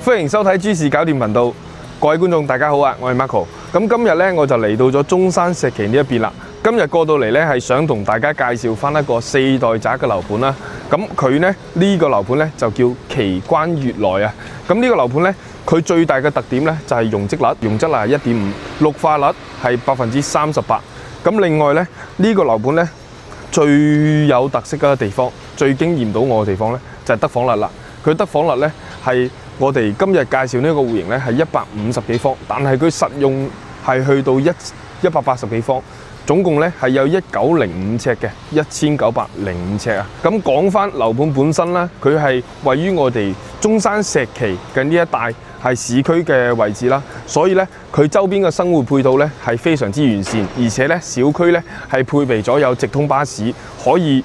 歡迎收睇諸事搞掂頻道，各位觀眾大家好啊，我係 Marco。咁今日咧我就嚟到咗中山石岐呢一邊啦。今日過到嚟咧係想同大家介紹翻一個4代宅嘅樓盤啦。咁佢咧呢個樓盤咧就叫奇關悅來啊。咁呢個樓盤咧佢最大嘅特點咧就係容積率係1.5，綠化率係38%。咁另外咧呢個樓盤咧最有特色嘅地方，最驚豔到我嘅地方咧就係得房率啦。佢得房率咧係我哋今日介紹呢個戶型咧係150幾方，但係佢實用係去到180幾方，總共咧係有1905尺嘅1905尺啊。咁講翻樓盤本身啦，佢係位於我哋中山石岐嘅呢一帶，係市區嘅位置啦，所以咧佢周邊嘅生活配套咧係非常之完善，而且咧小區咧係配備咗有直通巴士，可以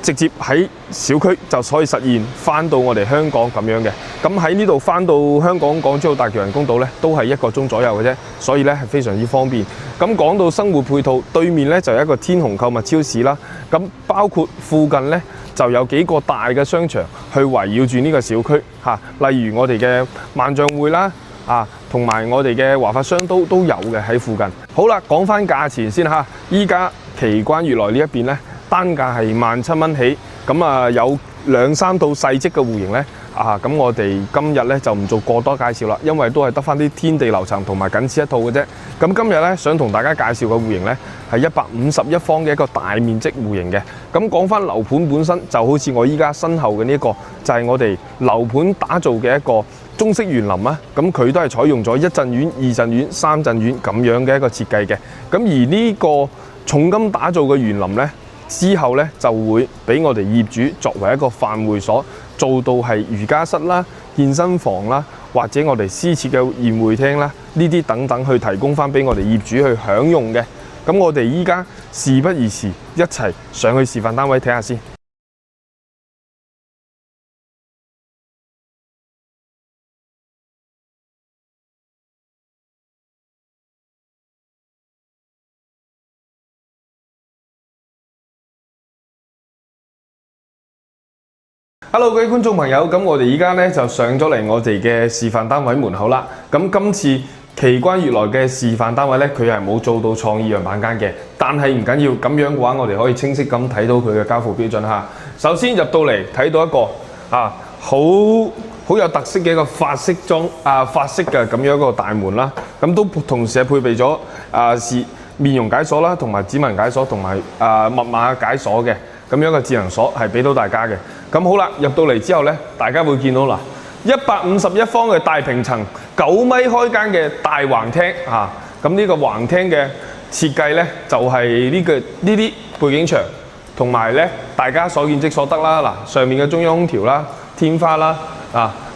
直接喺小區就可以實現翻到我哋香港咁樣嘅。咁喺呢度翻到香港港珠澳大橋人工島咧，都係1個鐘左右嘅啫，所以咧係非常之方便。咁講到生活配套，對面咧就有一個天虹購物超市啦。咁包括附近咧就有幾個大嘅商場去圍繞住呢個小區嚇，例如我哋嘅萬象匯啦同埋我哋嘅華發商都有嘅喺附近。好啦，講翻價錢先嚇，依家奇關悅來呢一邊咧，單價係17,000蚊起，咁有2-3套細積嘅戶型咧，咁我哋今日咧就唔做過多介紹啦，因為都係得翻啲天地樓層同埋僅此一套嘅啫。咁今日咧想同大家介紹嘅戶型咧係151方嘅一個大面積戶型嘅。咁講翻樓盤本身，就好似我依家身後嘅呢一個，就係我哋樓盤打造嘅一個中式園林啊。咁佢都係採用咗1陣院、2陣院、3陣院咁樣嘅一個設計嘅。咁而呢個重金打造嘅園林咧，之後咧就會俾我哋業主作為一個飯會所，做到係瑜伽室啦、健身房啦，或者我哋私設嘅宴會廳啦，呢啲等等去提供翻俾我哋業主去享用嘅。咁我哋依家事不宜遲，一齊上去示範單位睇下先。Hello， 各位觀眾朋友，咁我哋依家咧就上咗嚟我哋嘅示範單位門口啦。咁今次奇關悅來嘅示範單位咧，佢係冇做到創意樣板間嘅，但係唔緊要，咁樣嘅話，我哋可以清晰咁睇到佢嘅交付標準嚇。首先入到嚟睇到一個好有特色嘅一個法式嘅咁樣一個大門啦。咁都同時係配備咗面容解鎖啦，同埋指紋解鎖同埋密碼解鎖嘅咁樣嘅智能鎖係俾到大家嘅。咁好啦，入到嚟之後咧，大家會見到啦，151方嘅大平層，9米開間嘅大橫廳嚇。咁呢個橫廳嘅設計咧，就係呢啲背景牆，同埋咧大家所見即所得啦。嗱，上面嘅中央空調啦、天花啦，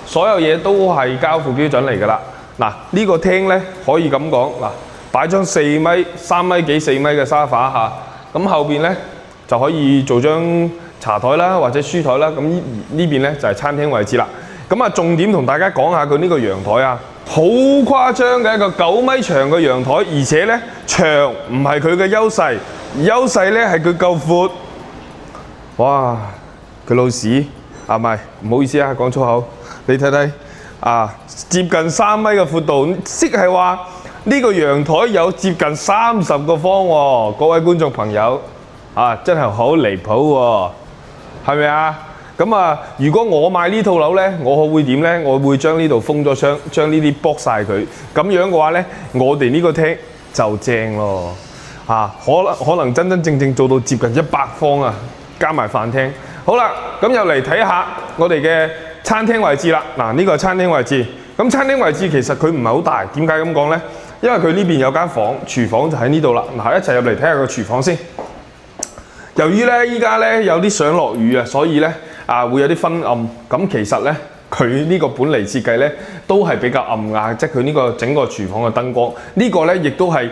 所有嘢都係交付標準嚟㗎啦。嗱，呢個廳咧可以咁講，嗱，擺張3米幾4米嘅沙發嚇，咁後邊咧就可以做張茶台啦，或者書台啦。咁呢邊咧就係餐廳位置啦。咁重點同大家講下佢呢個陽台啊，好誇張嘅一個9米長嘅陽台，而且咧長唔係佢嘅優勢，優勢咧係佢夠闊。哇！佢老屎唔係，唔好意思啊，講粗口。你睇睇接近3米嘅闊度，即係話呢個陽台有接近30個方喎。各位觀眾朋友真係好離譜喎！係咪啊？咁如果我買呢套樓咧，我會點咧？我會將呢度封咗窗，將呢啲剝晒佢。咁樣嘅話咧，我哋呢個廳就正咯。可能真正做到接近100方啊，加埋飯廳。好啦，咁又嚟睇下我哋嘅餐廳位置啦。嗱，呢個係餐廳位置。咁餐廳位置其實佢唔係好大，點解咁講咧？因為佢呢邊有間房，廚房就喺呢度啦。嗱，一齊入嚟睇下個廚房先。由於咧依家咧有啲想落雨啊，所以咧會有啲昏暗。咁其實咧佢呢個本嚟設計咧都係比較暗呀，即係佢呢個整個廚房嘅燈光。呢個咧亦都係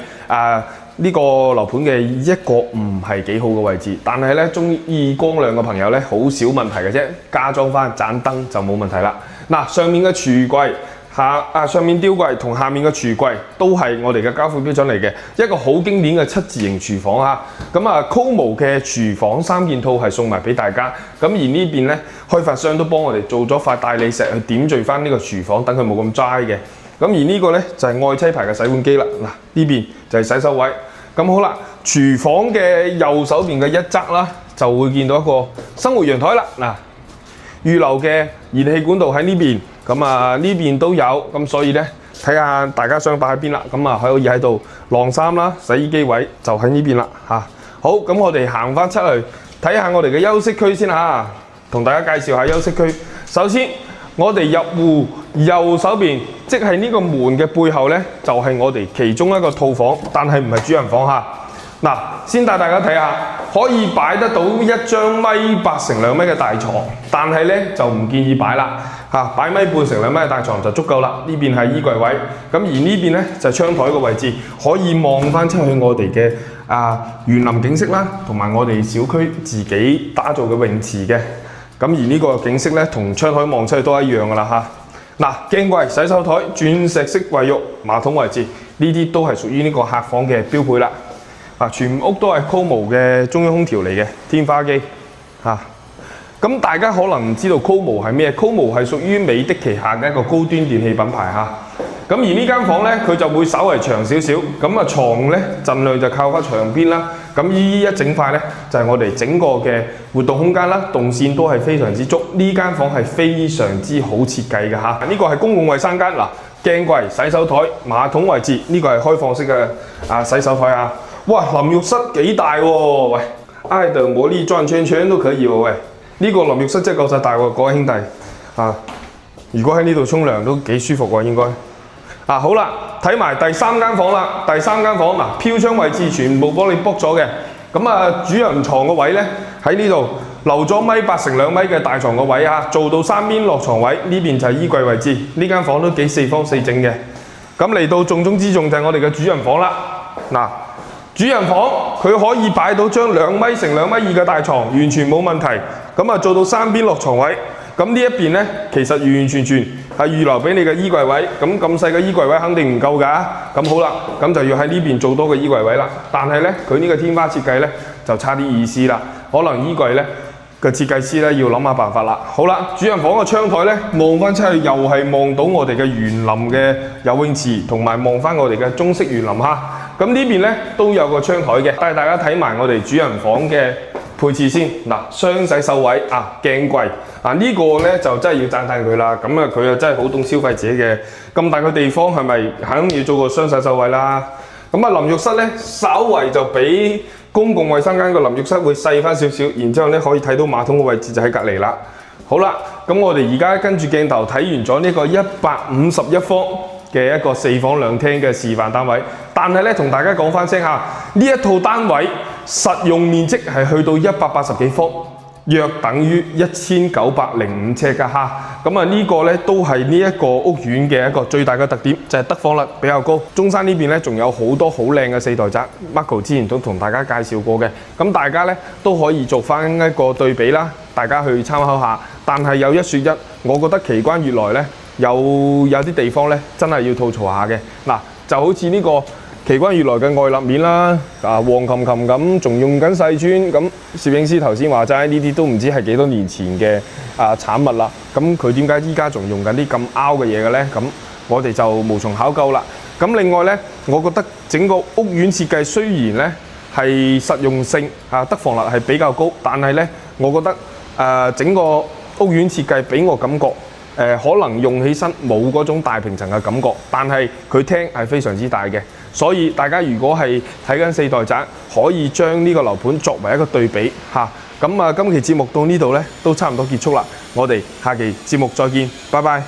呢個樓盤嘅一個唔係幾好嘅位置。但係咧中意光亮嘅朋友咧好少問題嘅啫，加裝翻盞燈就冇問題啦。嗱，上面嘅廚櫃上面吊櫃同下面嘅廚櫃都係我哋嘅交付標準嚟嘅，一個好經典嘅7字形廚房啊。咁啊 Como 嘅廚房3件套係送埋俾大家。咁而呢邊咧，開發商都幫我哋做咗塊大理石去點綴翻呢個廚房，等佢冇咁 dry 嘅。咁而呢個咧就係愛妻牌嘅洗碗機啦。嗱，呢邊就係洗手位。咁好啦，廚房嘅右手邊嘅一側啦，就會見到一個生活陽台啦。嗱，預留嘅熱氣管道喺呢邊，咁啊呢邊都有，咁所以咧睇下大家想擺喺邊啦。咁啊可以喺度晾衫啦，洗衣機位就喺呢邊啦嚇。好，咁我哋行翻出去睇下我哋嘅休息區先嚇，同大家介紹下休息區。首先我哋入戶右手邊，即係呢個門嘅背後咧，就係我哋其中一個套房，但係唔係主人房嚇。嗱，先帶大家睇下，可以擺得到一張1.8乘2米嘅大床，但係咧就唔建議擺啦嚇，擺1.5乘2米嘅大床就足夠啦。呢邊係衣櫃位，咁而呢邊咧就係窗台嘅位置，可以望翻出去我哋嘅園林景色啦，同埋我哋小區自己打造嘅泳池嘅。咁而呢個景色咧，同窗台望出去都一樣噶啦嚇。嗱，鏡櫃、洗手台、鑽石式衛浴、馬桶位置，呢啲都係屬於呢個客房嘅標配啦。全屋都係 Como 嘅中央空調嚟嘅，天花機嚇。咁大家可能唔知道 Como 係咩 ？Como 係屬於美的旗下嘅一個高端電器品牌嚇。咁而呢間房咧，佢就會稍為長少少，咁啊牀咧盡量就靠翻牆邊啦。咁呢一整塊咧就係我哋整個嘅活動空間啦，動線都係非常之足。呢間房係非常之好設計嘅嚇。呢個係公共衞生間嗱，鏡櫃、洗手台、馬桶位置，呢個係開放式嘅洗手台啊。哇，淋浴室幾大喎！喂，愛的魔力轉圈圈都可以喎！喂，呢個淋浴室真係夠晒大喎，各位兄弟啊！如果喺呢度沖涼都幾舒服喎，應該。好啦，睇埋第3間房啦。第3間房嗱，飄窗位置全部幫你 book 咗嘅。咁主人床個位咧喺呢度留咗1.8乘2米嘅大床個位啊，做到3邊落床位。呢邊就係衣櫃位置。呢間房都幾4方4正嘅。咁嚟到重中之重就係我哋嘅主人房啦。嗱，主人房佢可以擺到張2米乘2米2嘅大床，完全冇問題。咁做到3邊落床位。咁呢一邊咧，其實完完全全係預留俾你嘅衣櫃位。咁細嘅衣櫃位肯定唔夠㗎。咁好啦，咁就要喺呢邊做多個衣櫃位啦。但係咧，佢呢個天花設計咧就差啲意思啦。可能衣櫃咧嘅設計師咧要諗下辦法啦。好啦，主人房嘅窗台咧望翻出去又係望到我哋嘅園林嘅游泳池，同埋望翻我哋嘅中式園林嚇。咁呢邊咧都有個窗台嘅，帶大家睇埋我哋主人房嘅配置先。嗱，雙洗手位鏡櫃呢個咧就真係要讚佢啦。咁佢又真係好懂消費者嘅。咁大個地方係咪肯定要做個雙洗手位啦？咁淋浴室咧稍為就比公共衞生間個淋浴室會細翻少少，然之後咧可以睇到馬桶嘅位置就喺隔離啦。好啦，咁我哋而家跟住鏡頭睇完咗呢個151方嘅一個4房2廳嘅示範單位，但係咧同大家講翻聲嚇，呢一套單位實用面積係去到180幾方，約等於1905尺㗎嚇。呢個咧都係呢一個屋苑嘅一個最大嘅特點，就係得房率比較高。中山呢邊咧仲有好多好靚嘅4代宅 ，Marco 之前都同大家介紹過嘅。咁大家咧都可以做翻一個對比啦，大家去參考下。但係有一說一，我覺得奇關悅來咧有啲地方咧真係要吐槽下嘅。嗱，就好似呢個奇關悅來嘅外立面啦，黃琴琴咁，仲用緊細磚咁。攝影師頭先話齋，呢啲都唔知係幾多年前嘅產物啦。咁佢點解依家仲用緊啲咁 out 嘅嘢嘅咧？咁我哋就無從考究啦。咁另外咧，我覺得整個屋苑設計雖然咧係實用性得房率係比較高，但係咧，我覺得整個屋苑設計俾我感覺可能用起身冇嗰種大平層嘅感覺，但係佢廳係非常之大嘅。所以大家如果係睇緊4代宅，可以將呢個樓盤作為一個對比嚇。咁今期節目到呢度咧，都差唔多結束啦。我哋下期節目再見，拜拜。